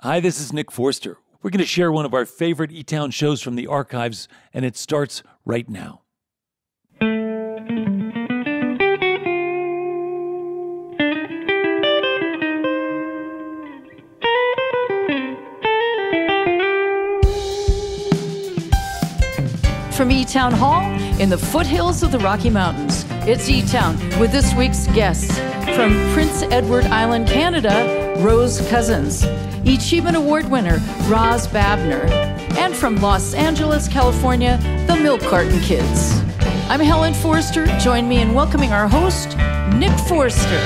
Hi, this is Nick Forster. We're going to share one of our favorite eTown shows from the archives, and it starts right now. From eTown Hall in the foothills of the Rocky Mountains, it's eTown with this week's guests. From Prince Edward Island, Canada, Rose Cousins. Achievement Award winner, Roz Babener. And from Los Angeles, California, the Milk Carton Kids. I'm Helen Forster. Join me in welcoming our host, Nick Forster.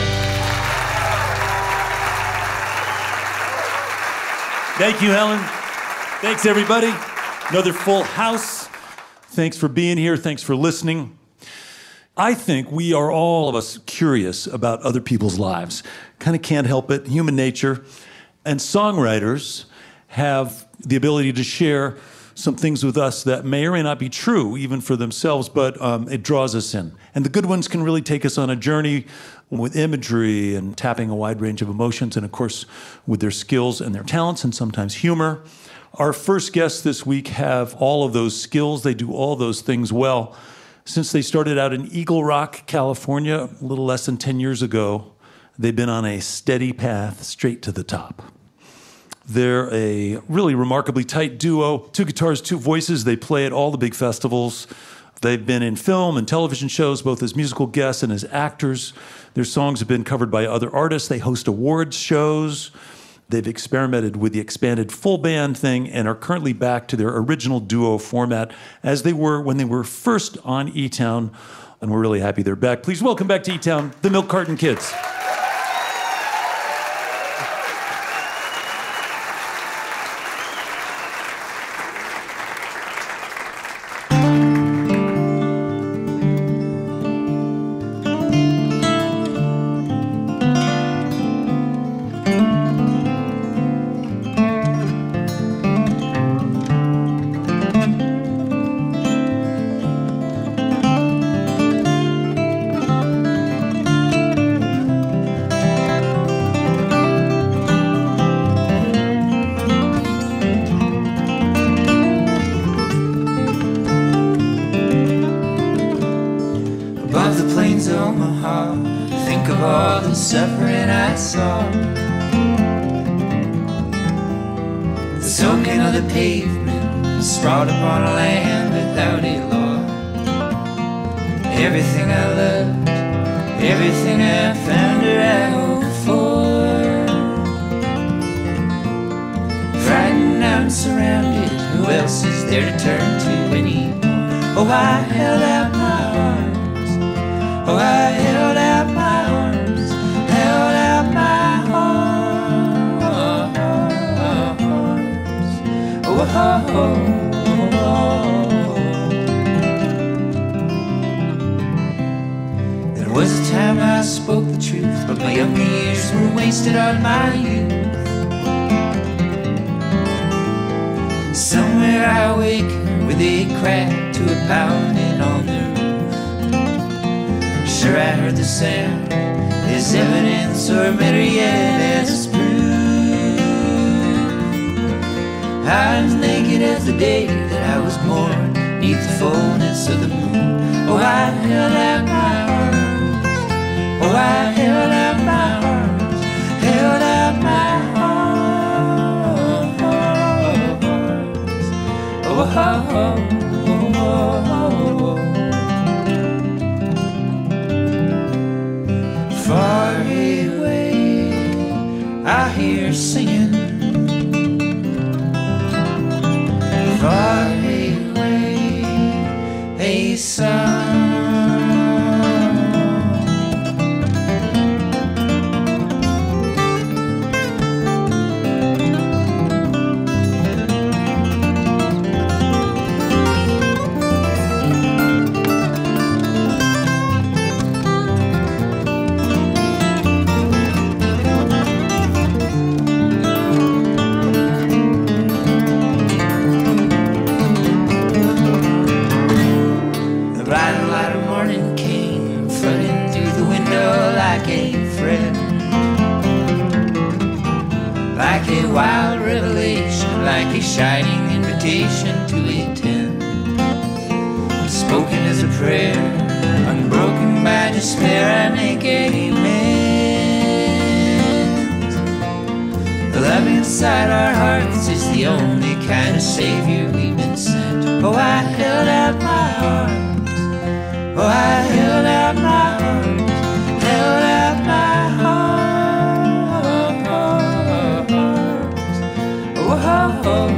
Thank you, Helen. Thanks, everybody. Another full house. Thanks for being here. Thanks for listening. I think we are all of us curious about other people's lives. Kind of can't help it, human nature. And songwriters have the ability to share some things with us that may or may not be true, even for themselves, but it draws us in. And the good ones can really take us on a journey with imagery and tapping a wide range of emotions, and of course, with their skills and their talents, and sometimes humor. Our first guests this week have all of those skills. They do all those things well. Since they started out in Eagle Rock, California, a little less than 10 years ago, they've been on a steady path straight to the top. They're a really remarkably tight duo, 2 guitars, 2 voices. They play at all the big festivals. They've been in film and television shows, both as musical guests and as actors. Their songs have been covered by other artists. They host awards shows. They've experimented with the expanded full band thing and are currently back to their original duo format as they were when they were first on eTown. And we're really happy they're back. Please welcome back to eTown, the Milk Carton Kids. There was a time I spoke the truth, but my young years were wasted on my youth. Somewhere I awakened with a crack to a pounding on the roof. Sure, I heard the sound, there's evidence or better yet, as proof. I was naked as the day that I was born, neath the fullness of the moon. Oh, I held out my arms. Oh, I held out my arms. Held out my arms. Oh, oh, oh, oh, oh. Far away, I hear singing. Far away, a song. like a wild revelation, like a shining invitation to attend. Spoken as a prayer, unbroken by despair, I make amends. Love inside our hearts is the only kind of savior we've been sent. Oh, I held out my arms. Oh, I held out my arms. Held out my arms. Oh, oh, oh.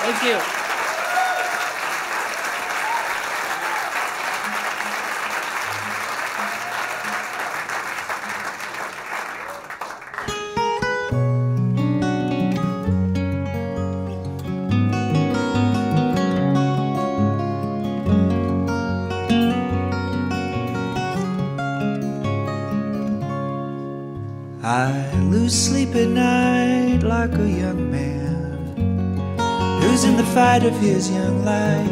Thank you. I lose sleep at night like a young man who's in the fight of his young life.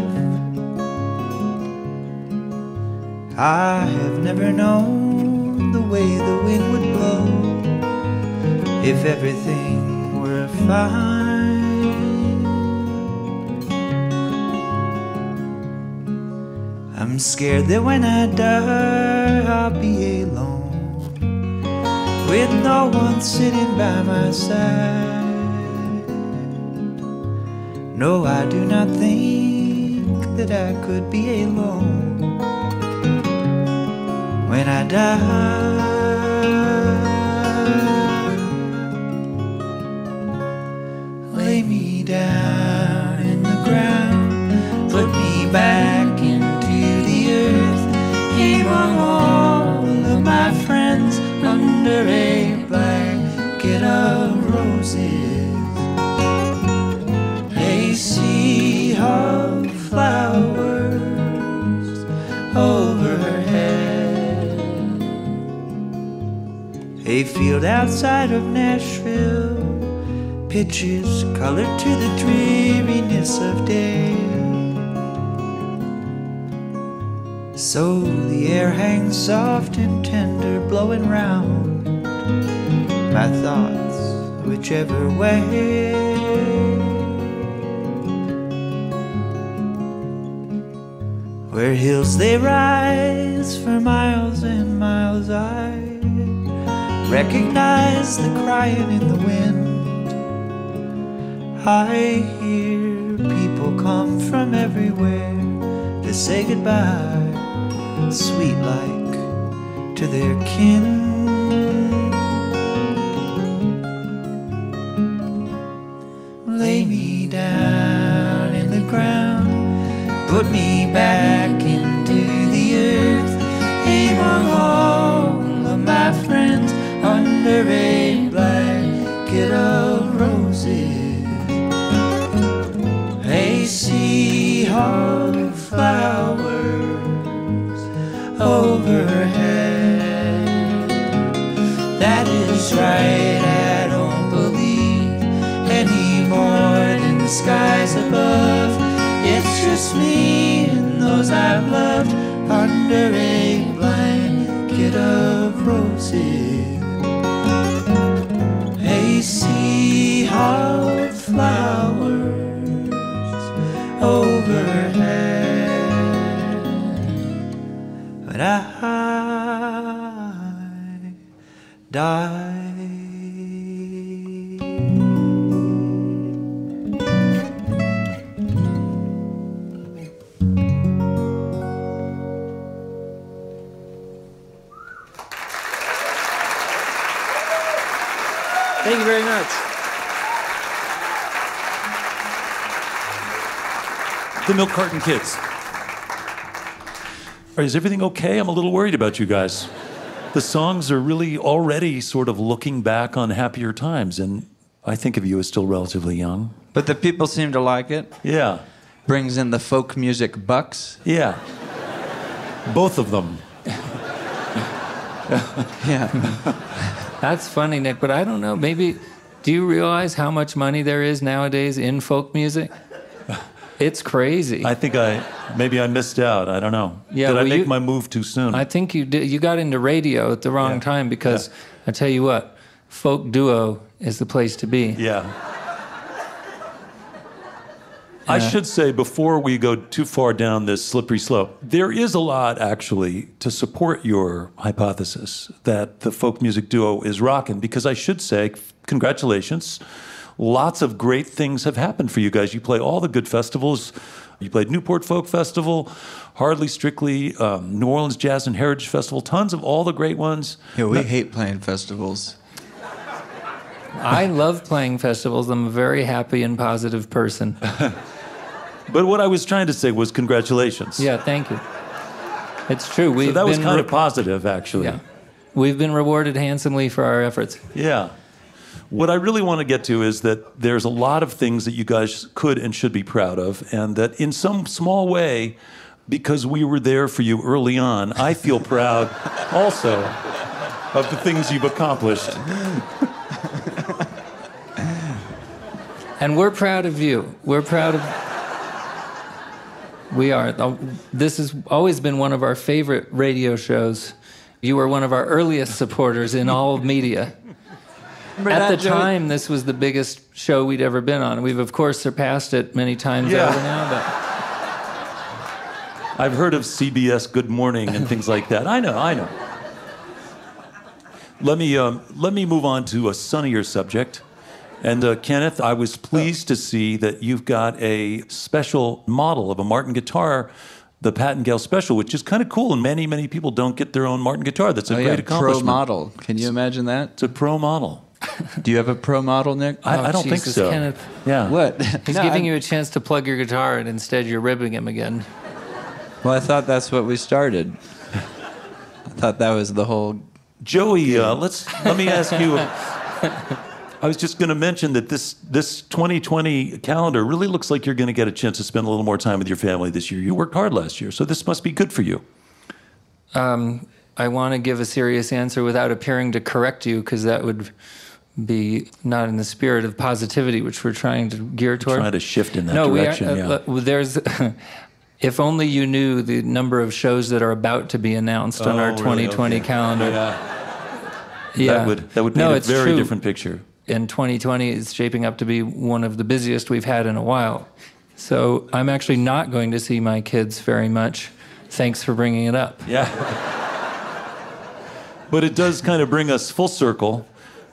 I have never known the way the wind would blow if everything were fine. I'm scared that when I die I'll be alone with no one sitting by my side. No, I do not think that I could be alone when I die. Lay me down in the ground, put me back into the earth, among all of my friends, under a blanket of roses, a sea of flowers overhead, a field outside of Nashville pitches color to the dreariness of day. So the air hangs soft and tender, blowing round my thoughts whichever way. Where hills they rise for miles and miles, I recognize the crying in the wind. I hear people come from everywhere to say goodbye, sweet like to their kin. Lay me down in the ground, put me back into the earth, among all of my friends, under a blanket of roses, a sea of flowers overhead. That is right, I don't believe any more than the skies above. It's just me and those I've loved, under a blanket of roses, a sea of flowers overhead. But I died. Thank you very much. The Milk Carton Kids. Is everything okay? I'm a little worried about you guys. The songs are really already sort of looking back on happier times, and I think of you as still relatively young. But the people seem to like it. Yeah. Brings in the folk music bucks. Yeah. Both of them. Yeah. That's funny, Nick, but I don't know. Maybe, do you realize how much money there is nowadays in folk music? It's crazy. I think maybe I missed out. I don't know. Yeah, Did I well, make my move too soon? I think you did. You got into radio at the wrong time because I tell you what, folk duo is the place to be. Yeah. I should say, before we go too far down this slippery slope, there is a lot, actually, to support your hypothesis that the folk music duo is rocking, because I should say, congratulations. Lots of great things have happened for you guys. You play all the good festivals. You played Newport Folk Festival, Hardly Strictly, New Orleans Jazz and Heritage Festival, tons of all the great ones. Yeah, we hate playing festivals. I love playing festivals. I'm a very happy and positive person. But what I was trying to say was congratulations. Yeah, thank you. It's true. So that was kind of positive, actually. Yeah. We've been rewarded handsomely for our efforts. Yeah. What I really want to get to is that there's a lot of things that you guys could and should be proud of, and that in some small way, because we were there for you early on, I feel proud also of the things you've accomplished. And we're proud of you. We're proud of... We are. This has always been one of our favorite radio shows. You were one of our earliest supporters in all media. At the time, this was the biggest show we'd ever been on. We've, of course, surpassed it many times over now, but... I've heard of CBS Good Morning and things like that. I know. Let me move on to a sunnier subject. And Kenneth, I was pleased to see that you've got a special model of a Martin guitar, the Pat & Gale Special, which is kind of cool, and many, many people don't get their own Martin guitar. That's a great accomplishment. Pro model. Can you imagine that? It's a pro model. Do you have a pro model, Nick? I don't think so. Kenneth. Yeah. What? He's giving you a chance to plug your guitar, and instead you're ribbing him again. Well, I thought that's what we started. I thought that was the whole... Joey, let me ask you... I was just going to mention that this 2020 calendar really looks like you're going to get a chance to spend a little more time with your family this year. You worked hard last year, so this must be good for you. I want to give a serious answer without appearing to correct you, because that would be not in the spirit of positivity, which we're trying to gear toward. Trying to shift in that direction, There's... If only you knew the number of shows that are about to be announced on our 2020 calendar. Yeah. That would paint a very different picture. And 2020 is shaping up to be one of the busiest we've had in a while. So I'm actually not going to see my kids very much. Thanks for bringing it up. Yeah. But it does kind of bring us full circle,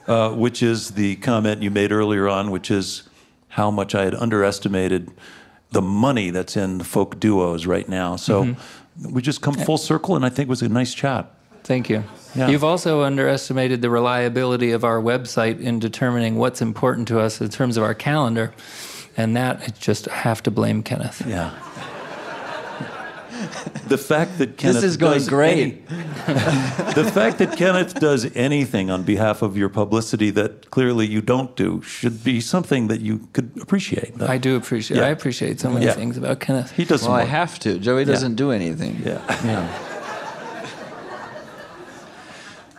which is the comment you made earlier on, which is how much I had underestimated the money that's in folk duos right now. So we just come full circle, and I think it was a nice chat. Thank you. Yeah. You've also underestimated the reliability of our website in determining what's important to us in terms of our calendar, and that I just have to blame Kenneth. Yeah. The fact that Kenneth This is going great. The fact that Kenneth does anything on behalf of your publicity that clearly you don't do should be something that you could appreciate. I do appreciate. Yeah. I appreciate so many things about Kenneth. He does. Well, I have to. Joey doesn't do anything. Yeah.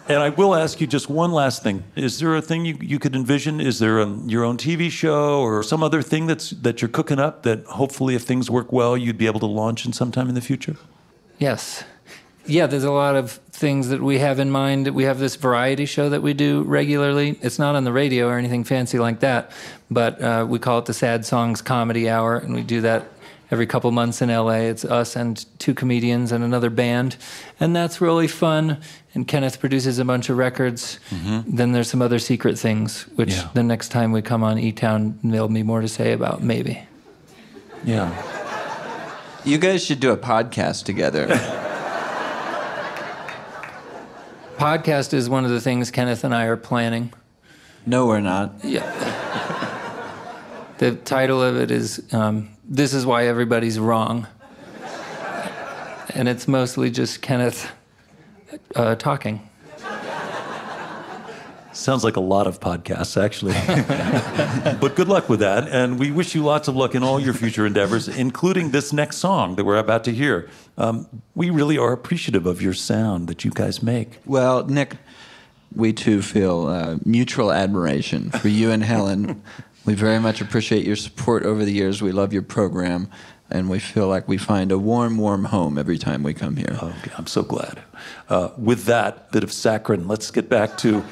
And I will ask you just one last thing. Is there a thing you could envision? Is there your own TV show or some other thing that you're cooking up that hopefully, if things work well, you'd be able to launch in sometime in the future? Yes. Yeah, there's a lot of things that we have in mind. We have this variety show that we do regularly. It's not on the radio or anything fancy like that, but we call it the Sad Songs Comedy Hour, and we do that every couple months in LA. It's us and two comedians and another band, and that's really fun. And Kenneth produces a bunch of records. Then there's some other secret things, which the next time we come on eTown, there'll be more to say about, maybe. Yeah. You guys should do a podcast together. Podcast is one of the things Kenneth and I are planning. No, we're not. Yeah. The title of it is This Is Why Everybody's Wrong. And it's mostly just Kenneth talking. Sounds like a lot of podcasts, actually. But good luck with that, and we wish you lots of luck in all your future endeavors, including this next song that we're about to hear. We really are appreciative of your sound that you guys make. Well, Nick, we too feel mutual admiration for you and Helen. We very much appreciate your support over the years. We love your program, and we feel like we find a warm, warm home every time we come here. Okay, I'm so glad. With that bit of saccharine, let's get back to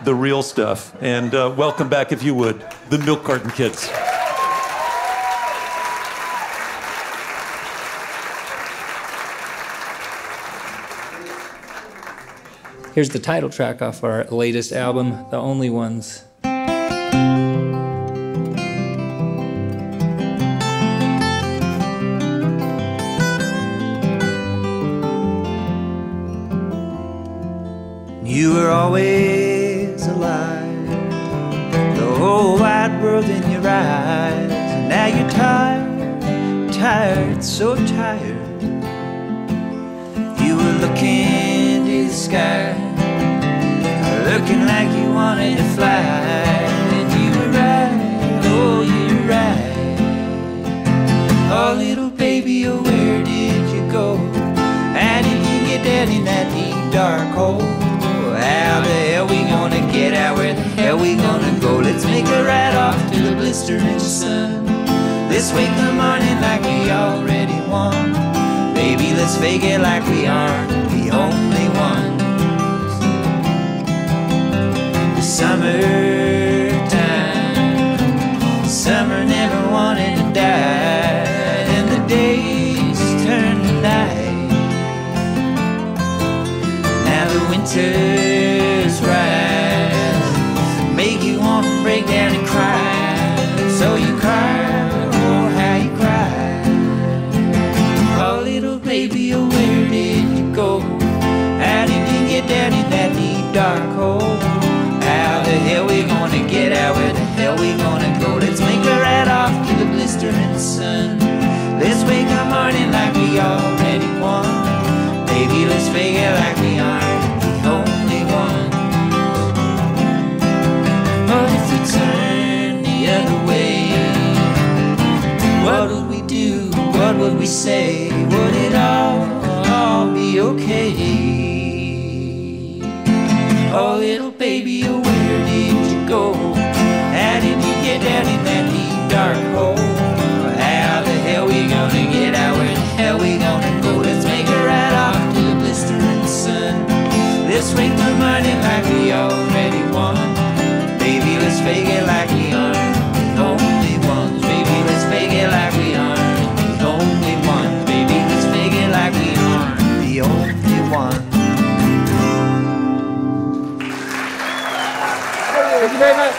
the real stuff. And welcome back, if you would, the Milk Carton Kids. Here's the title track off our latest album, The Only Ones. You were always alive, the whole wide world in your eyes. And now you're tired, tired, so tired. You were looking to the sky, looking like you wanted to fly. And you were right, oh, you were right. Oh, little baby, oh, where did you go? How did you get down in that deep, dark hole? How the hell we gonna get out? Where the hell we gonna go? Let's make a ride off to the blistering sun. Let's wake the morning like we already won. Baby, let's fake it like we aren't the only ones. The summertime, summer never wanted to die, and the days turn to night. Now the winter's rise, make you want to break down and cry. So you cry, oh how you cry. Oh little baby, oh where did you go? How did you get down in that deep dark hole? How the hell we gonna get out? Where the hell we gonna go? Let's make a ride off to the blistering sun. Let's wake up morning like we already won. Baby, let's fake it like we aren't the only one. But if we turn the other way, what would we do? What would we say? Would it all be okay? Oh little baby, oh where did you go? How did you get down in that deep dark hole? How the hell we gonna get out? Where the hell we gonna go? Let's make a ride off to the blistering sun. Let's wake the morning like we already won. Baby, let's fake it like we aren't the only ones. Baby, let's fake it like we aren't the only ones. Baby, let's fake it like we aren't the only ones. Thank you very much.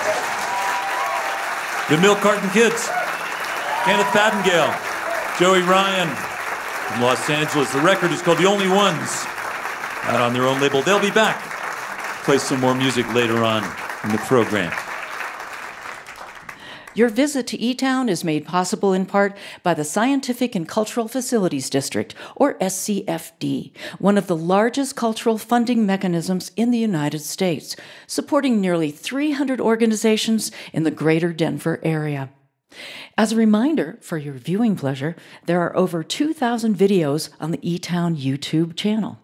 The Milk Carton Kids. Kenneth Pattengale, Joey Ryan from Los Angeles. The record is called The Only Ones, out on their own label. They'll be back. Play some more music later on in the program. Your visit to eTown is made possible in part by the Scientific and Cultural Facilities District, or SCFD, one of the largest cultural funding mechanisms in the United States, supporting nearly 300 organizations in the greater Denver area. As a reminder, for your viewing pleasure, there are over 2,000 videos on the eTown YouTube channel,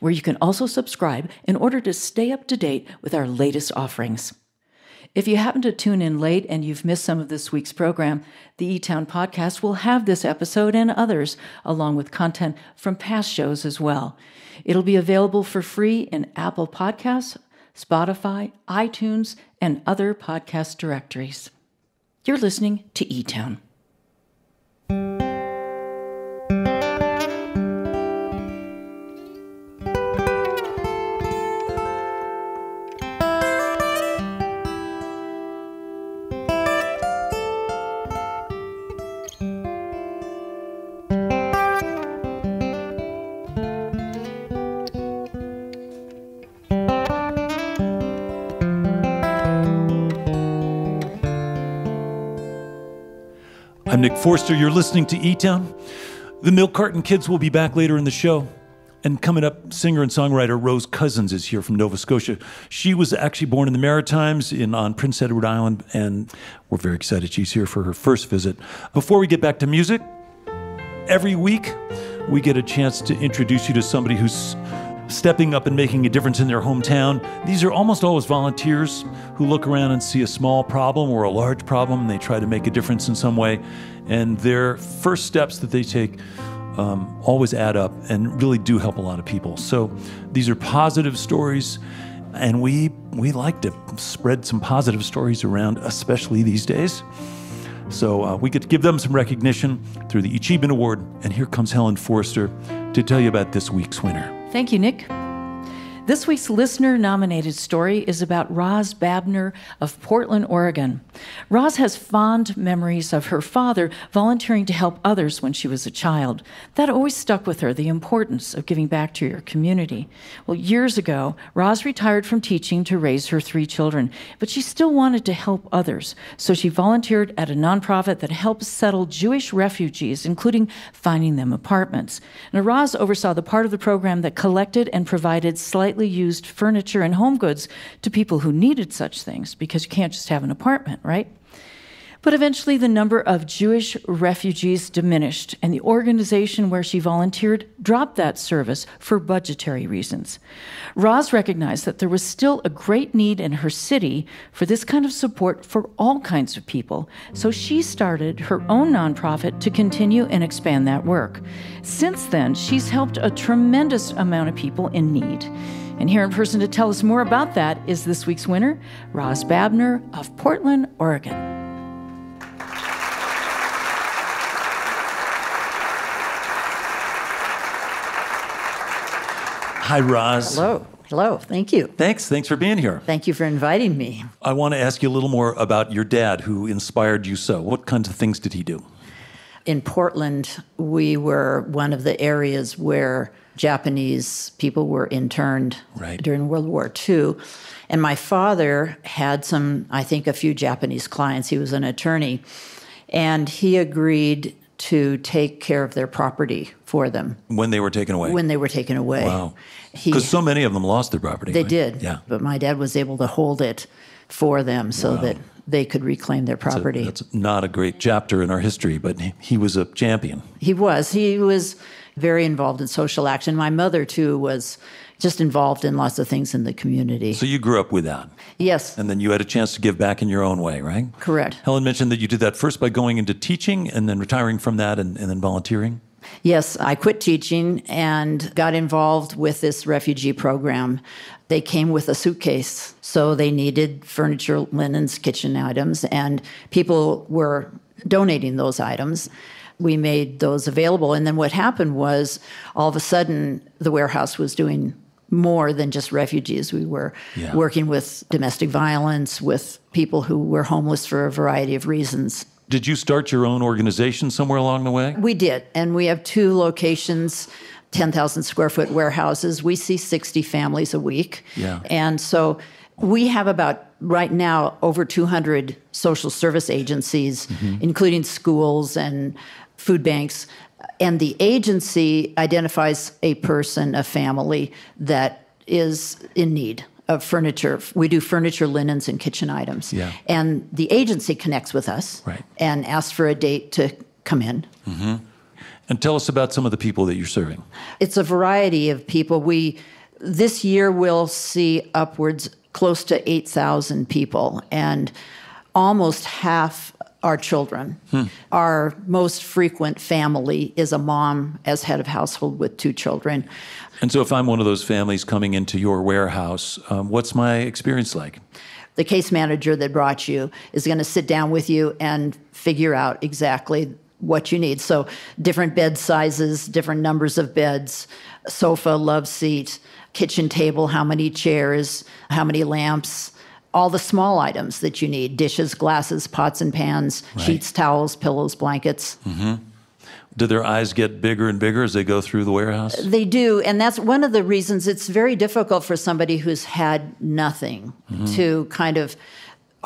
where you can also subscribe in order to stay up to date with our latest offerings. If you happen to tune in late and you've missed some of this week's program, the eTown podcast will have this episode and others, along with content from past shows as well. It'll be available for free in Apple Podcasts, Spotify, iTunes, and other podcast directories. You're listening to eTown. I'm Nick Forster. You're listening to eTown. The Milk Carton Kids will be back later in the show. And coming up, singer and songwriter Roz Cousins is here from Nova Scotia. She was actually born in the Maritimes on Prince Edward Island, and we're very excited she's here for her first visit. Before we get back to music, every week we get a chance to introduce you to somebody who's stepping up and making a difference in their hometown. These are almost always volunteers who look around and see a small problem or a large problem, and they try to make a difference in some way. And their first steps that they take always add up and really do help a lot of people. So these are positive stories, and we like to spread some positive stories around, especially these days. So we get to give them some recognition through the Achievement Award. And here comes Helen Forster to tell you about this week's winner. Thank you, Nick. This week's listener-nominated story is about Roz Babener of Portland, Oregon. Roz has fond memories of her father volunteering to help others when she was a child. That always stuck with her, the importance of giving back to your community. Well, years ago, Roz retired from teaching to raise her 3 children, but she still wanted to help others. So she volunteered at a nonprofit that helps settle Jewish refugees, including finding them apartments. Now, Roz oversaw the part of the program that collected and provided slightly used furniture and home goods to people who needed such things, because you can't just have an apartment, right? But eventually the number of Jewish refugees diminished, and the organization where she volunteered dropped that service for budgetary reasons. Roz recognized that there was still a great need in her city for this kind of support for all kinds of people, so she started her own nonprofit to continue and expand that work. Since then, she's helped a tremendous amount of people in need. And here in person to tell us more about that is this week's winner, Roz Babener of Portland, Oregon. Hi, Roz. Hello. Thank you. Thanks for being here. Thank you for inviting me. I want to ask you a little more about your dad, who inspired you so. What kinds of things did he do? In Portland, we were one of the areas where Japanese people were interned during World War II. And my father had a few Japanese clients. He was an attorney. And he agreed to take care of their property for them. When they were taken away? When they were taken away. Wow. Because so many of them lost their property. They right? did. Yeah. But my dad was able to hold it for them so that they could reclaim their property. That's not a great chapter in our history, but he was a champion. He was very involved in social action. My mother, too, was just involved in lots of things in the community. So you grew up with that? Yes. And then you had a chance to give back in your own way, right? Correct. Helen mentioned that you did that first by going into teaching and then retiring from that and then volunteering. Yes, I quit teaching and got involved with this refugee program. They came with a suitcase, so they needed furniture, linens, kitchen items, and people were donating those items. We made those available, and then what happened was all of a sudden the warehouse was doing more than just refugees. We were working with domestic violence, with people who were homeless for a variety of reasons. Did you start your own organization somewhere along the way? We did, and we have 2 locations, 10,000 square foot warehouses. We see 60 families a week. Yeah. And so we have about, right now, over 200 social service agencies, including schools and food banks. And the agency identifies a person, a family, that is in need of furniture. We do furniture, linens, and kitchen items. Yeah. And the agency connects with us and asks for a date to come in. And tell us about some of the people that you're serving. It's a variety of people. This year we'll see upwards close to 8,000 people, and almost half are children. Our most frequent family is a mom as head of household with 2 children. And so if I'm one of those families coming into your warehouse, what's my experience like? The case manager that brought you is going to sit down with you and figure out exactly what you need. So different bed sizes, different numbers of beds, sofa, love seat, kitchen table, how many chairs, how many lamps, all the small items that you need, dishes, glasses, pots and pans, sheets, towels, pillows, blankets. Do their eyes get bigger and bigger as they go through the warehouse? They do, and that's one of the reasons it's very difficult for somebody who's had nothing to kind of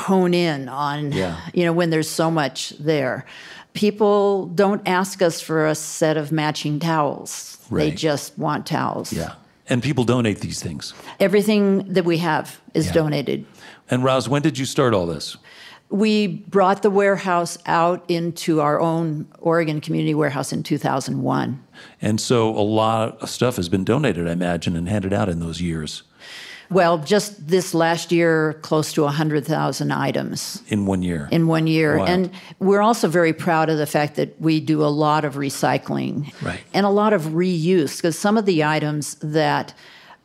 hone in on, Yeah. when there's so much there. People don't ask us for a set of matching towels. They Right. just want towels. Yeah. And people donate these things. Everything that we have is donated. And Roz, when did you start all this? We brought the warehouse out into our own Oregon Community Warehouse in 2001. And so a lot of stuff has been donated, I imagine, and handed out in those years. Well, just this last year, close to 100,000 items. In 1 year. In 1 year. Wow. And we're also very proud of the fact that we do a lot of recycling Right. and a lot of reuse, because some of the items that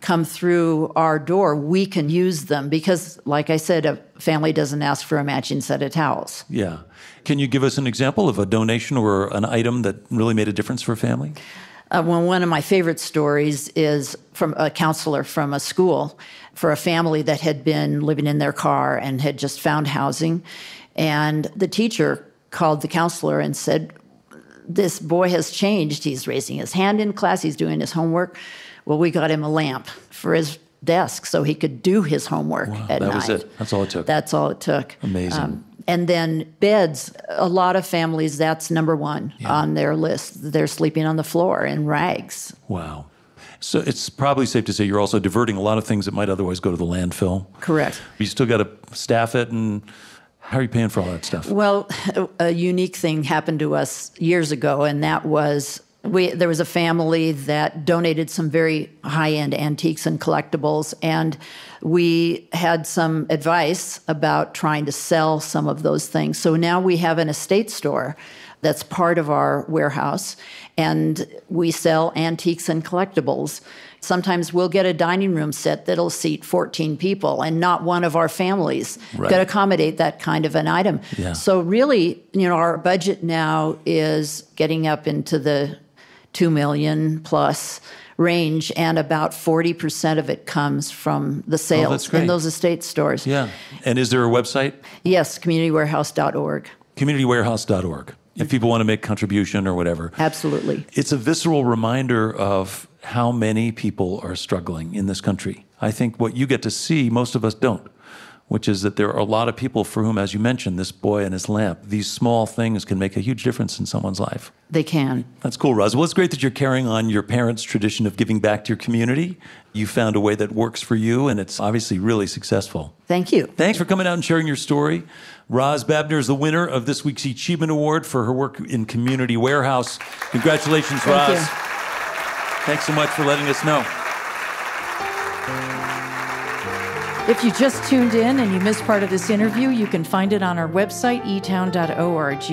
come through our door, we can use them because, like I said, a family doesn't ask for a matching set of towels. Yeah. Can you give us an example of a donation or an item that really made a difference for a family? One of my favorite stories is from a counselor from a school for a family that had been living in their car and had just found housing. And the teacher called the counselor and said, "This boy has changed. He's raising his hand in class. He's doing his homework." Well, we got him a lamp for his desk so he could do his homework at that night. was it. That's all it took. That's all it took. Amazing. And then beds, a lot of families, that's number one on their list. They're sleeping on the floor in rags. Wow. So it's probably safe to say you're also diverting a lot of things that might otherwise go to the landfill. Correct. You still got to staff it, and how are you paying for all that stuff? Well, a unique thing happened to us years ago, and that was there was a family that donated some very high-end antiques and collectibles, and we had some advice about trying to sell some of those things. So now we have an estate store that's part of our warehouse, and we sell antiques and collectibles. Sometimes we'll get a dining room set that'll seat 14 people, and not one of our families Right. could accommodate that kind of an item. Yeah. So really, our budget now is getting up into the $2 million plus range, and about 40% of it comes from the sales that's great. in those estate stores. Yeah. And is there a website? Yes, communitywarehouse.org. Communitywarehouse.org. If people want to make contribution or whatever. Absolutely. It's a visceral reminder of how many people are struggling in this country. I think what you get to see, most of us don't, which is that there are a lot of people for whom, as you mentioned, this boy and his lamp, these small things can make a huge difference in someone's life. They can. That's cool, Roz. Well, it's great that you're carrying on your parents' tradition of giving back to your community. You found a way that works for you, and it's obviously really successful. Thank you. Thanks for coming out and sharing your story. Roz Babener is the winner of this week's Achievement Award for her work in Community Warehouse. Congratulations, Thank Roz. you. Thanks so much for letting us know. If you just tuned in and you missed part of this interview, you can find it on our website, eTown.org,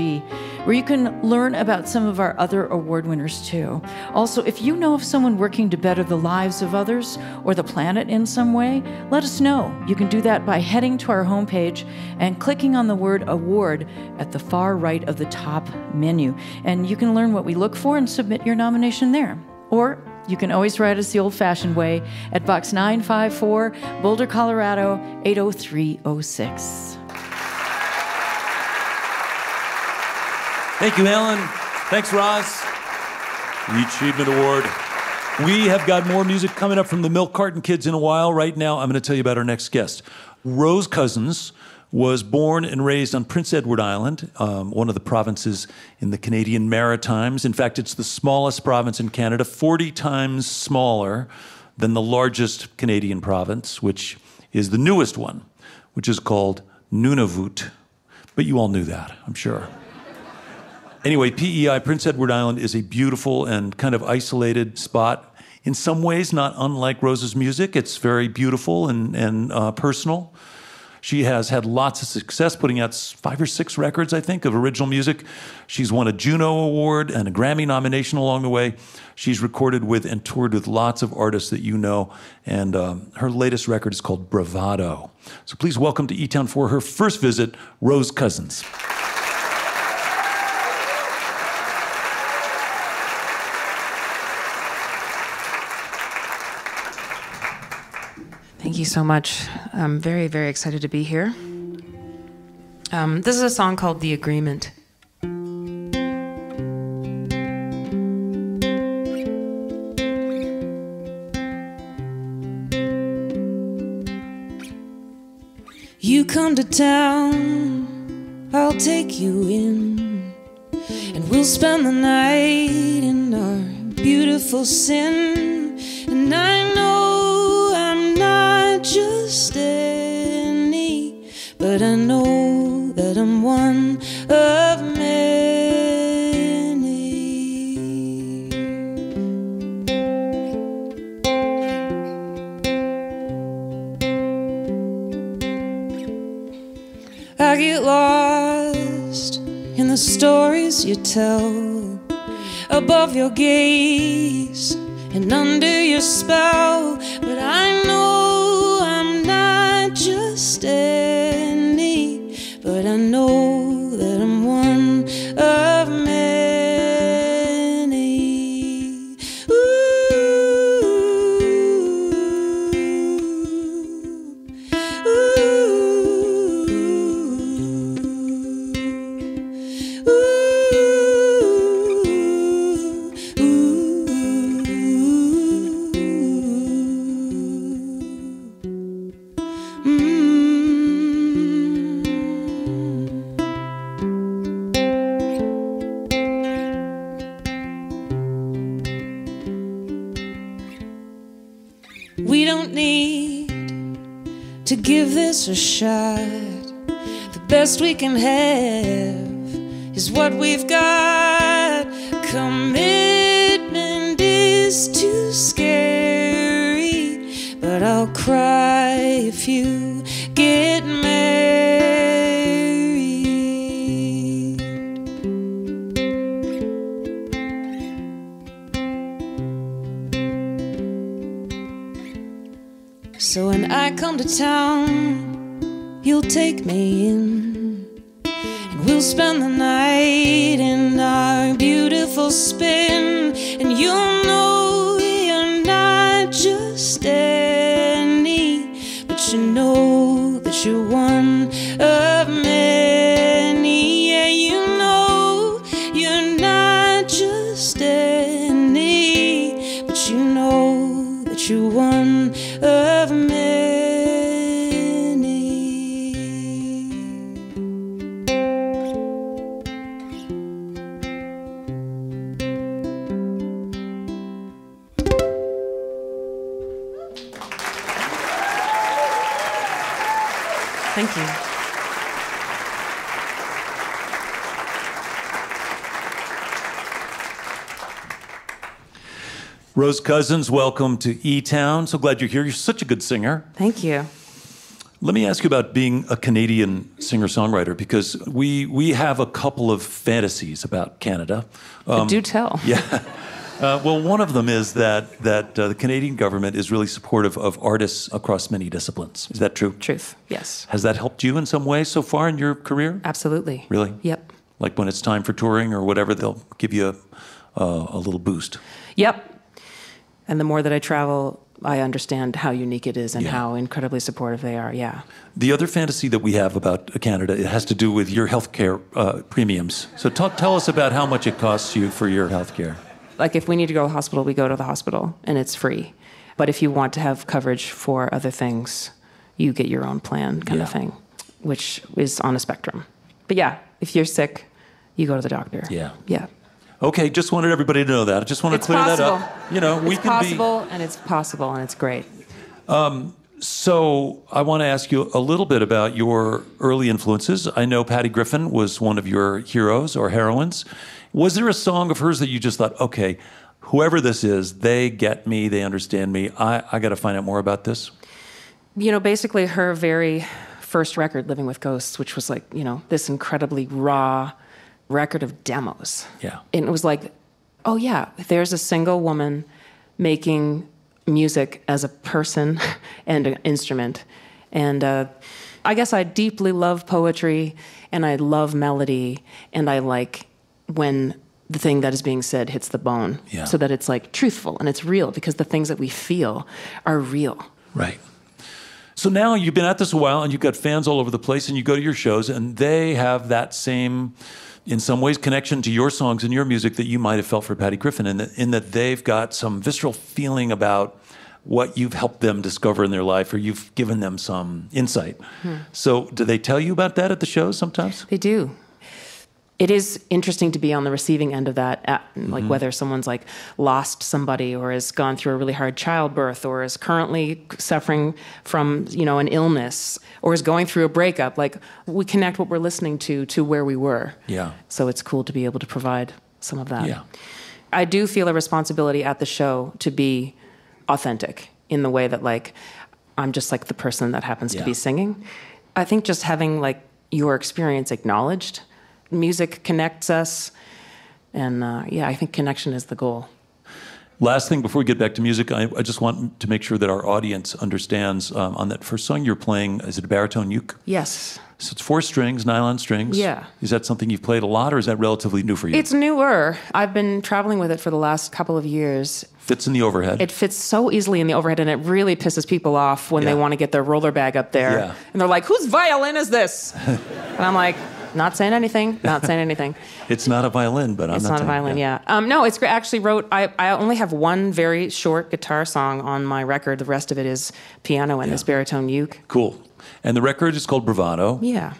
where you can learn about some of our other award winners too. Also, if you know of someone working to better the lives of others or the planet in some way, let us know. You can do that by heading to our homepage and clicking on the word award at the far right of the top menu. And you can learn what we look for and submit your nomination there. Or you can always write us the old-fashioned way at Box 954, Boulder, Colorado, 80306. Thank you, Ellen. Thanks, Roz. The Achievement Award. We have got more music coming up from the Milk Carton Kids in a while. Right now, I'm going to tell you about our next guest. Roz Cousins was born and raised on Prince Edward Island, one of the provinces in the Canadian Maritimes. In fact, it's the smallest province in Canada, 40 times smaller than the largest Canadian province, which is the newest one, which is called Nunavut. But you all knew that, I'm sure. Anyway, PEI, Prince Edward Island, is a beautiful and kind of isolated spot. In some ways, not unlike Roz's music. It's very beautiful and personal. She has had lots of success putting out 5 or 6 records, I think, of original music. She's won a Juno Award and a Grammy nomination along the way. She's recorded with and toured with lots of artists that you know, and her latest record is called Bravado. So please welcome to eTown for her first visit, Roz Cousins. Thank you so much. I'm very, very excited to be here. This is a song called The Agreement. You come to town, I'll take you in, and we'll spend the night in our beautiful sin. And I know I'm not just any, but I know that I'm one of many. I get lost in the stories you tell, above your gaze and under your spell. But I know I'm not just any, but I know that I'm one of many. We don't need to give this a shot. The best we can have is what we've got. Commitment is too scary, but I'll cry if you get married. So when I come to town, you'll take me in, and we'll spend the night in our beautiful spin. And you'll know you're not just any, but you know that you're one of many. Yeah, you know you're not just any, but you know that you're one of many. Thank you. Roz Cousins, welcome to eTown. So glad you're here. You're such a good singer. Thank you. Let me ask you about being a Canadian singer-songwriter, because we have a couple of fantasies about Canada. Do tell. Yeah. Well, one of them is that the Canadian government is really supportive of artists across many disciplines. Is that true? Truth, yes. Has that helped you in some way so far in your career? Absolutely. Really? Yep. Like when it's time for touring or whatever, they'll give you a little boost. Yep. And the more that I travel, I understand how unique it is and how incredibly supportive they are, yeah. The other fantasy that we have about Canada, it has to do with your healthcare premiums. So tell us about how much it costs you for your healthcare. Like if we need to go to the hospital, we go to the hospital, and it's free. But if you want to have coverage for other things, you get your own plan kind of thing, which is on a spectrum. But yeah, if you're sick, you go to the doctor. Yeah. Yeah. Okay, just wanted everybody to know that. I just want to clear that up. You know, we can be... It's possible, and it's great. So I want to ask you a little bit about your early influences. I know Patty Griffin was one of your heroes or heroines. Was there a song of hers that you just thought, okay, whoever this is, they get me, they understand me, I got to find out more about this? You know, basically her very first record, Living with Ghosts, which was like, you know, this incredibly raw record of demos. Yeah. And it was like, oh yeah, there's a single woman making music as a person and an instrument. And I guess I deeply love poetry, and I love melody, and I like when the thing that is being said hits the bone, so that it's like truthful and it's real, because the things that we feel are real. Right. So now you've been at this a while, and you've got fans all over the place, and you go to your shows, and they have that same, in some ways, connection to your songs and your music that you might have felt for Patty Griffin, in that they've got some visceral feeling about what you've helped them discover in their life, or you've given them some insight. So do they tell you about that at the shows sometimes? They do. It is interesting to be on the receiving end of that, like whether someone's like lost somebody or has gone through a really hard childbirth or is currently suffering from, an illness or is going through a breakup. Like, we connect what we're listening to where we were. Yeah. So it's cool to be able to provide some of that. Yeah. I do feel a responsibility at the show to be authentic in the way that, like, I'm just like the person that happens to be singing. I think just having like your experience acknowledged, music connects us, and I think connection is the goal. Last thing before we get back to music, I just want to make sure that our audience understands on that first song you're playing, is it a baritone uke? Yes. So it's 4 strings, nylon strings. Yeah. Is that something you've played a lot, or is that relatively new for you? It's newer. I've been traveling with it for the last couple of years. Fits in the overhead. It fits so easily in the overhead, and it really pisses people off when they want to get their roller bag up there. Yeah. And they're like, whose violin is this? And I'm like, not saying anything. It's not a violin, but It's not a violin, no, it's great. I actually I only have one very short guitar song on my record. The rest of it is piano and this baritone uke. Cool. And the record is called Bravado. Yeah.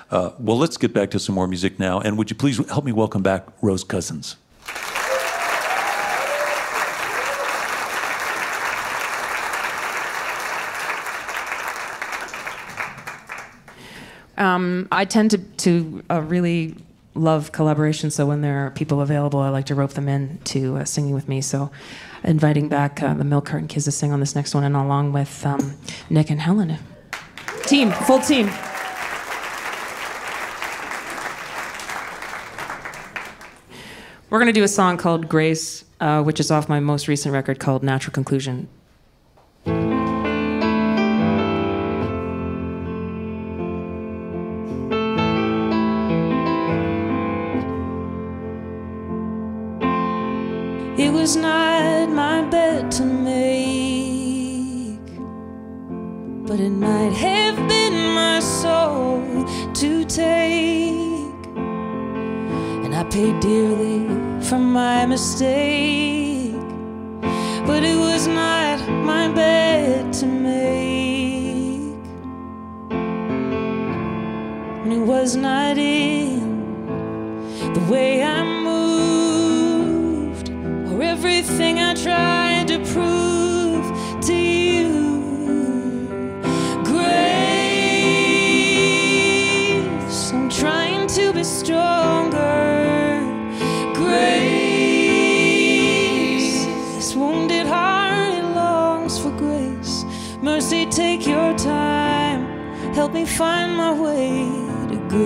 Well, let's get back to some more music now. And would you please help me welcome back Roz Cousins? I tend to really love collaboration, so when there are people available, I like to rope them in to singing with me. So inviting back the Milk Carton Kids to sing on this next one, and along with Nick and Helen. Full team. We're going to do a song called Grace, which is off my most recent record called Natural Conclusion. It was not my bed to make, but it might have been my soul to take. And I paid dearly for my mistake, but it was not my bed to make. And it was not in the way I moved, or everything I tried to prove to you. Grace, I'm trying to be stronger. Grace, this wounded heart longs for grace. Mercy, take your time, help me find my way to grace.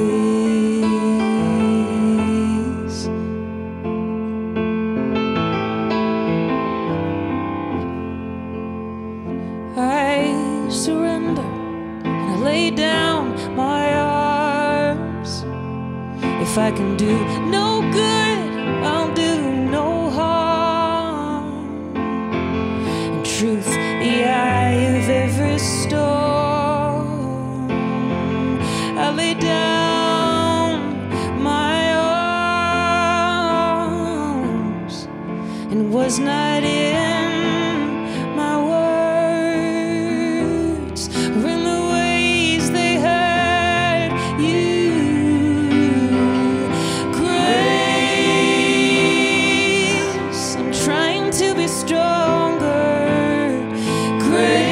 I surrender and I lay down my arms. If I can do no good, I'll do no harm. And truth, the eye of every storm. I lay down my arms and was not in my words or in the ways they hurt you. Grace, I'm trying to be stronger. Grace,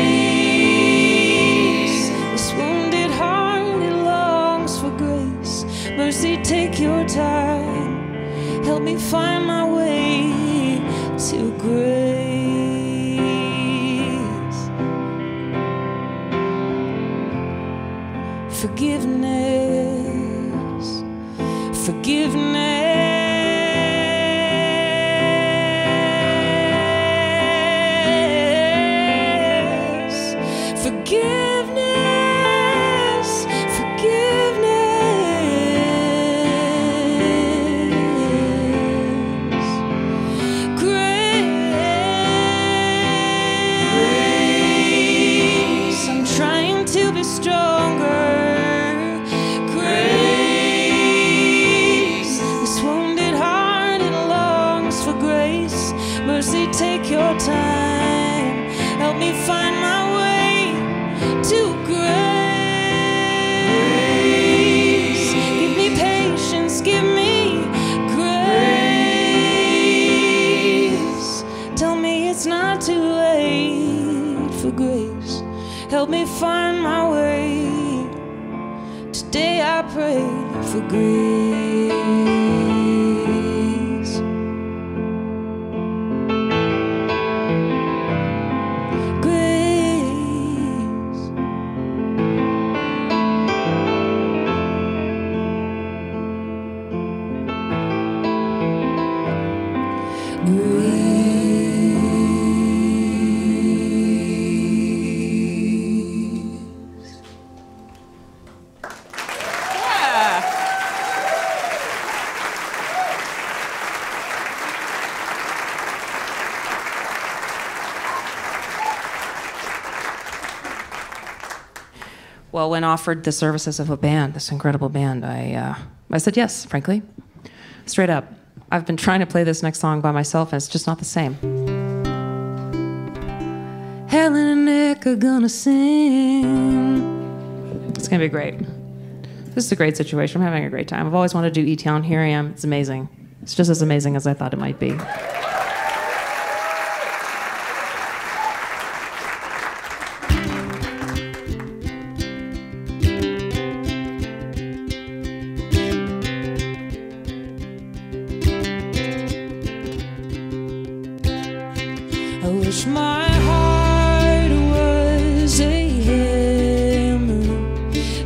this wounded heart, it longs for grace. Mercy, take your time, help me find my way to grace. Forgiveness, forgiveness, forgiveness, forgiveness. Grace, I'm trying to be stronger. Grace, this for grace. Grace. Well, when offered the services of a band, this incredible band, I said yes, frankly. Straight up. I've been trying to play this next song by myself, and it's just not the same. Helen and Nick are gonna sing. It's gonna be great. This is a great situation. I'm having a great time. I've always wanted to do eTown. Here I am. It's amazing. It's just as amazing as I thought it might be. I wish my heart was a hammer.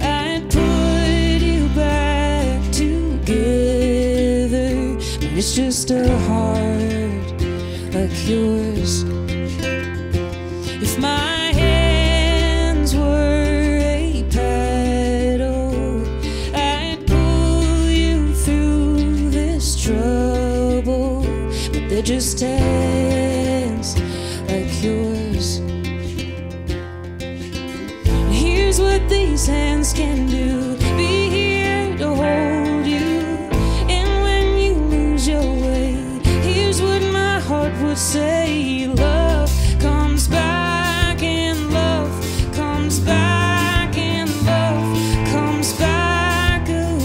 I'd put you back together. But it's just a heart like yours. If my hands were a paddle, I'd pull you through this trouble. But they're just hands like yours. Here's what these hands can do. Be here to hold you. And when you lose your way, here's what my heart would say. Love comes back and love comes back and love comes back around.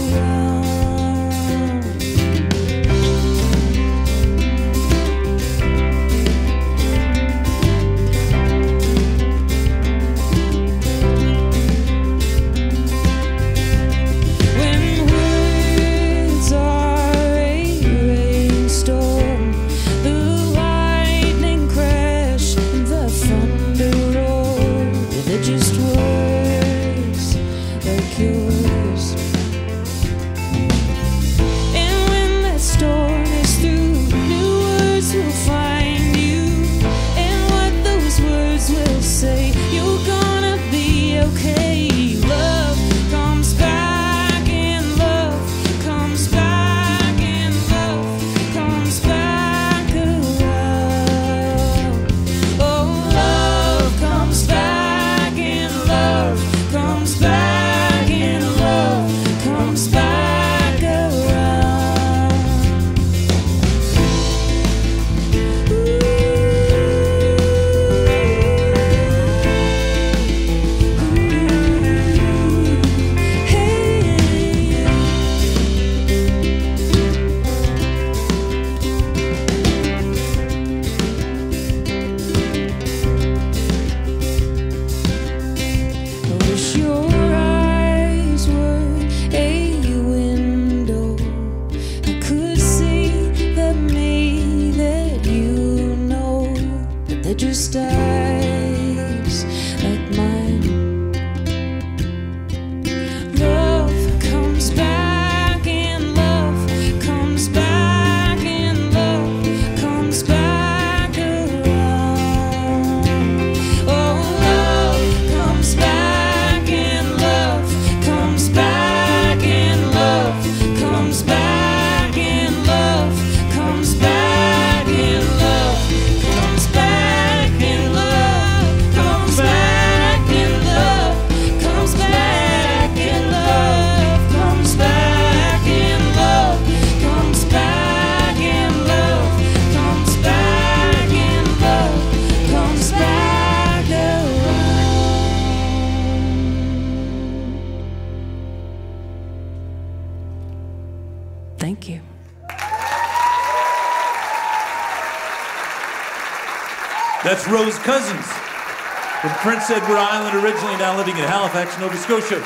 When words are a rainstorm, the lightning crash and the thunder roar. They're just words like yours. And when that storm is through, new words will find you. And what those words will say, you're gonna be okay. Love comes back and love comes back and love comes back around. Oh, love comes back and love comes back and love comes back around. I wish your eyes were a window. I could see the me that you know, but they're just eyes like mine. Love comes back and love comes back and love comes back around. Oh, love comes back and love comes back and love comes back and love comes back and love comes back and love comes back and love comes back and love comes back and love comes back and love comes back and love comes back around. Thank you. That's Roz Cousins from Prince Edward Island originally, now living in Halifax, Nova Scotia.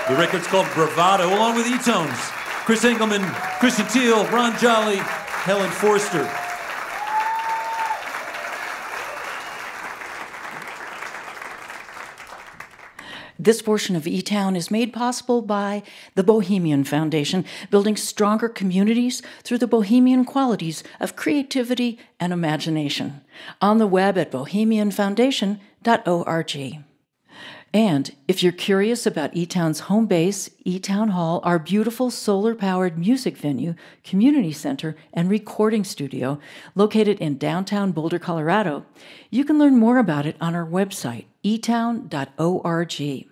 The record's called Bravado, along with eTones. Chris Engelman, Christian Teal, Ron Jolly, Helen Forster. This portion of eTown is made possible by the Bohemian Foundation, building stronger communities through the bohemian qualities of creativity and imagination. On the web at bohemianfoundation.org. And if you're curious about eTown's home base, eTown Hall, our beautiful solar-powered music venue, community center, and recording studio located in downtown Boulder, Colorado, you can learn more about it on our website, eTown.org.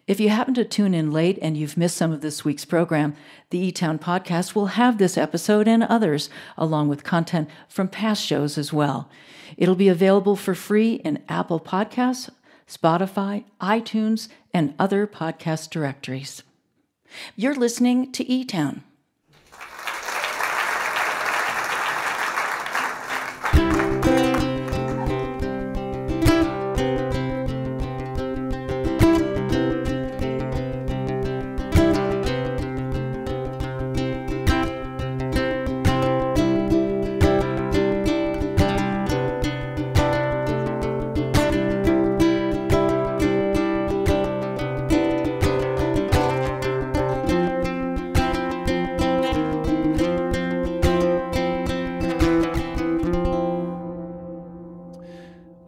If you happen to tune in late and you've missed some of this week's program, the eTown podcast will have this episode and others, along with content from past shows as well. It'll be available for free in Apple Podcasts, Spotify, iTunes, and other podcast directories. You're listening to eTown.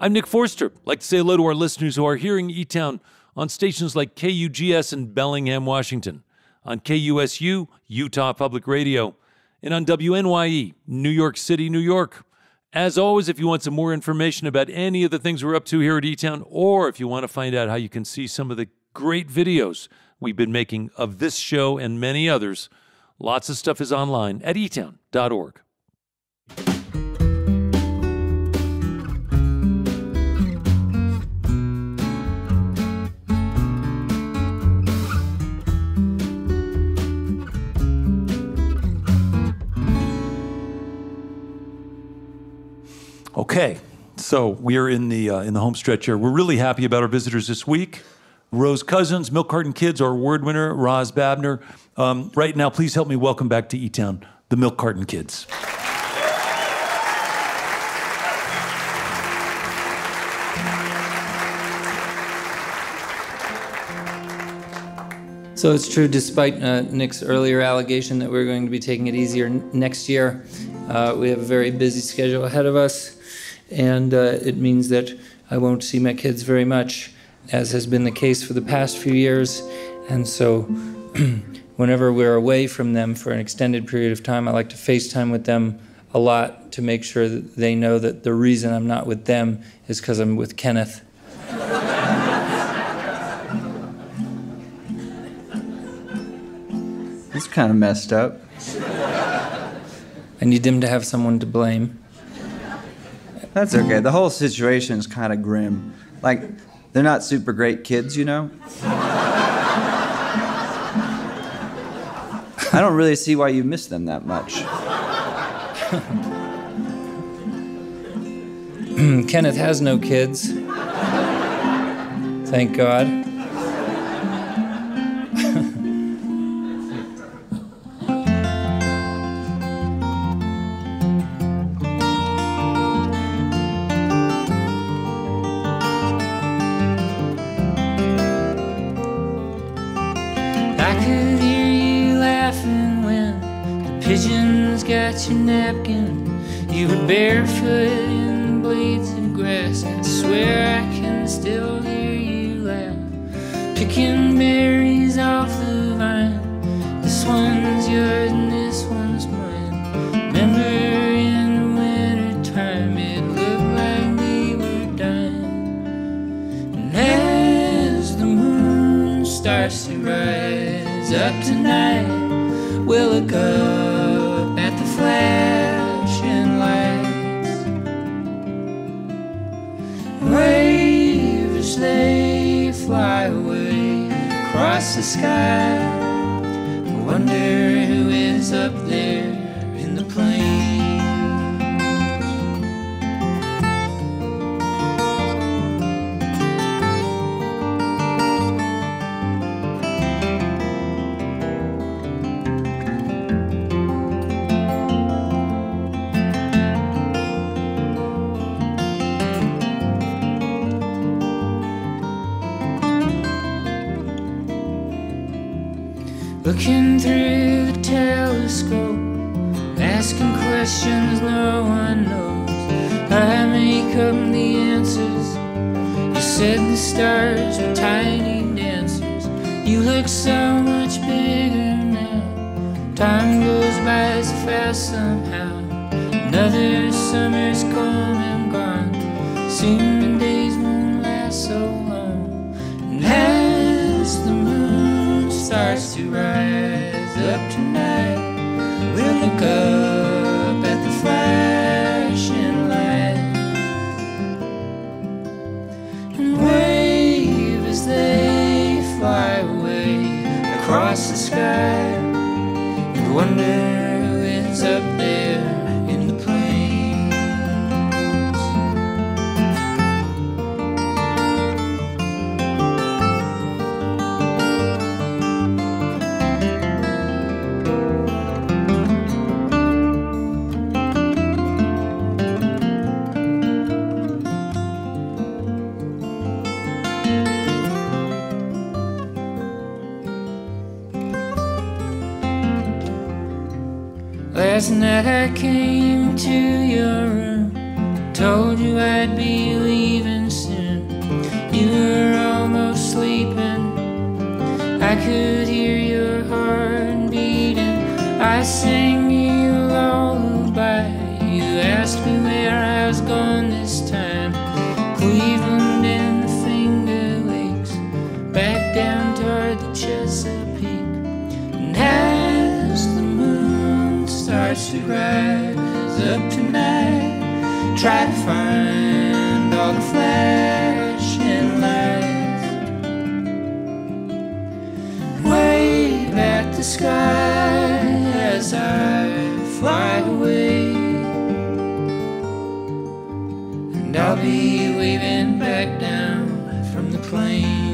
I'm Nick Forster. I'd like to say hello to our listeners who are hearing eTown on stations like KUGS in Bellingham, Washington, on KUSU, Utah Public Radio, and on WNYE, New York City, New York. As always, if you want some more information about any of the things we're up to here at eTown, or if you want to find out how you can see some of the great videos we've been making of this show and many others, lots of stuff is online at eTown.org. Okay, so we are in the home stretch here. We're really happy about our visitors this week. Roz Cousins, Milk Carton Kids, our award winner, Roz Babener. Right now, please help me welcome back to eTown, the Milk Carton Kids. So it's true, despite Nick's earlier allegation that we're going to be taking it easier next year, we have a very busy schedule ahead of us, and it means that I won't see my kids very much, as has been the case for the past few years. And so whenever we're away from them for an extended period of time, I like to FaceTime with them a lot to make sure that they know that the reason I'm not with them is because I'm with Kenneth. It's kind of messed up. I need them to have someone to blame. That's okay. The whole situation is kind of grim. Like, they're not super great kids, you know? I don't really see why you miss them that much. Kenneth has no kids. Thank God. Your napkin, you were barefoot in blades of grass. I swear I can still hear you laugh, picking berries off the vine. This one's yours and this one's mine. Remember in the winter time it looked like we were dying. And as the moon starts to rise up tonight, we'll look up at the flashing lights. Waves they fly away across the sky. I wonder who is up there in the plains. looking through the telescope, asking questions no one knows. I make up the answers. You said the stars were tiny dancers. You look so much bigger now. Time goes by so fast somehow. Another summer's come and gone. Soon the days won't last so long. And as the moon starts to rise up tonight, we'll look up at the flashing light and wave as they fly away across the sky, and wonder who is up there in the plains. Last night I came to your room, told you I'd be leaving soon. You were almost sleeping, I could hear your heart beating. I sang you a lullaby, you asked me where I was gone this time. Cleveland and the Finger Lakes, back down toward the Chesapeake. And as the moon starts to rise up tonight, try to find all the flashing lights. Wave at the sky as I fly away, and I'll be waving back down from the plane.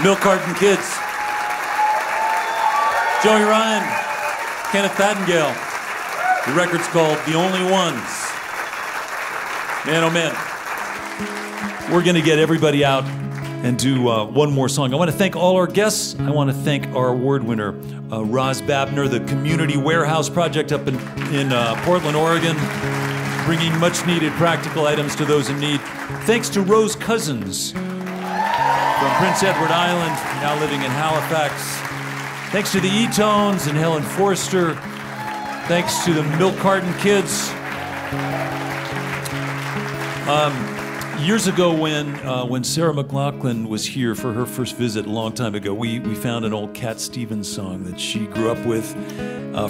Milk Carton Kids. Joey Ryan, Kenneth Fattengale. The record's called The Only Ones. Man, oh man. We're going to get everybody out and do one more song. I want to thank all our guests. I want to thank our award winner, Roz Babener, the Community Warehouse Project up in Portland, Oregon, bringing much-needed practical items to those in need. Thanks to Rose Cousins from Prince Edward Island, now living in Halifax. Thanks to the eTones and Helen Forster. Thanks to the Milk Carton Kids. Years ago when Sarah McLachlan was here for her first visit a long time ago, we found an old Cat Stevens song that she grew up with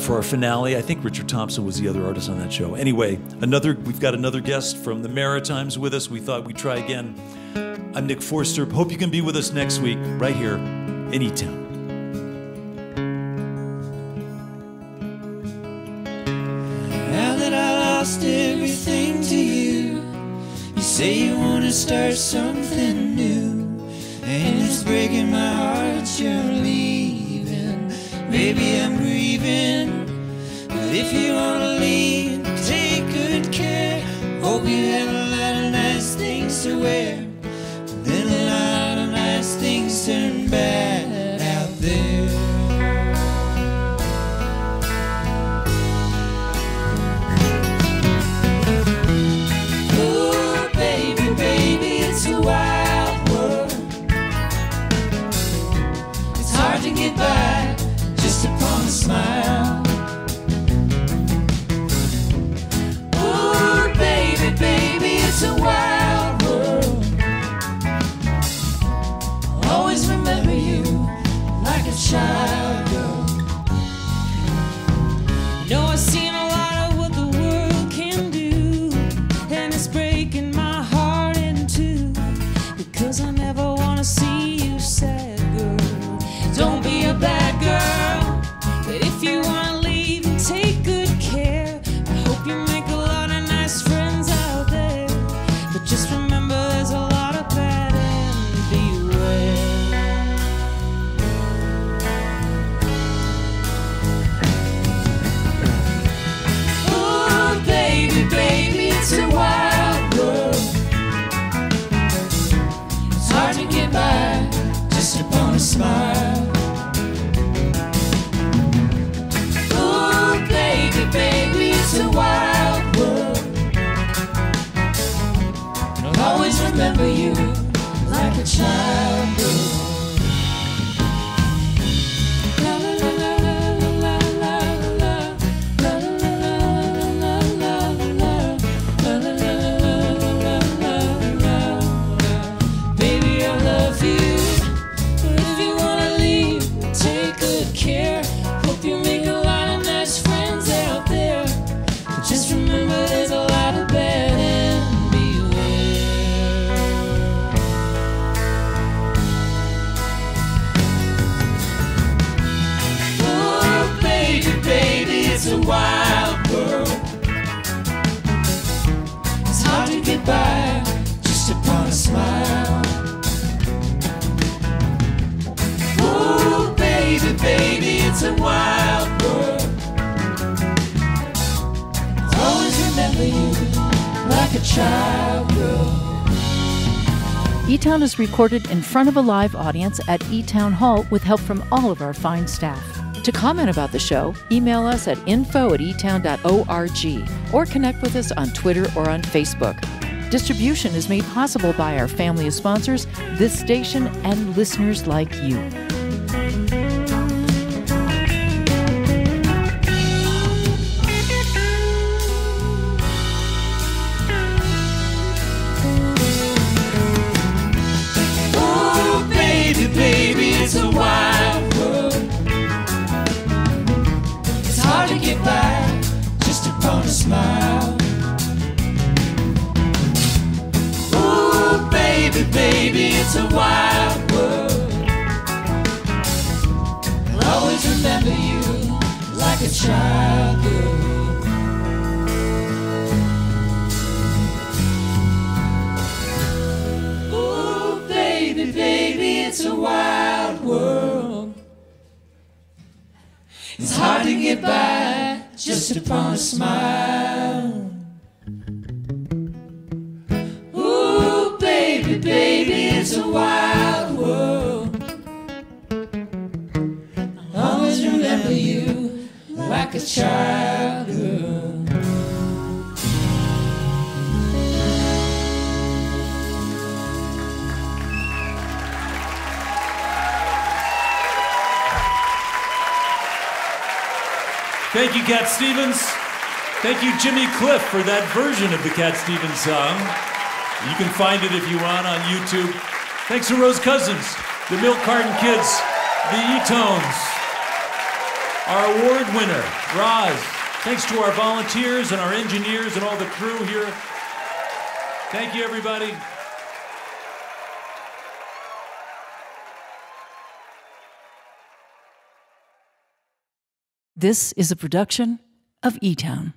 for our finale. I think Richard Thompson was the other artist on that show. Anyway, we've got another guest from the Maritimes with us. We thought we'd try again. I'm Nick Forster. Hope you can be with us next week, right here in eTown. Now that I lost everything to you, you say you want to start something new, and it's breaking my heart you're leaving. Baby, I'm grieving, but if you want to leave, take good care. Hope you have a lot of nice things to wear. Then a lot of nice things turn bad out there. Ooh, baby, baby, it's a wild world. It's hard to get by just upon a smile. Ooh, baby, baby, it's a wild world. Always remember you like a child, girl. You know, I've seen a lot of what the world can do, and it's breaking my heart in two. smile. Oh, baby, baby, it's a wild world. And I'll always remember you like a child girl. Wild world. It's hard to get by just upon a smile. Oh, baby, baby, it's a wild world. I'll always remember you like a child girl. eTown is recorded in front of a live audience at eTown Hall with help from all of our fine staff. To comment about the show, email us at info@etown.org or connect with us on Twitter or on Facebook. Distribution is made possible by our family of sponsors, this station, and listeners like you. Oh, baby, baby, it's a wild world. Hard to get by just upon a smile. Oh, baby, baby, it's a wild world. I'll always remember you like a child girl. Oh, baby, baby, it's a wild world. It's hard to get by just upon a smile. Ooh, baby, baby, it's a wild world. I'll always remember you like a child girl. Thank you, Cat Stevens. Thank you, Jimmy Cliff, for that version of the Cat Stevens song. You can find it if you want on YouTube. Thanks to Roz Cousins, the Milk Carton Kids, the eTones, our award winner, Roz. Thanks to our volunteers and our engineers and all the crew here. Thank you, everybody. This is a production of eTown.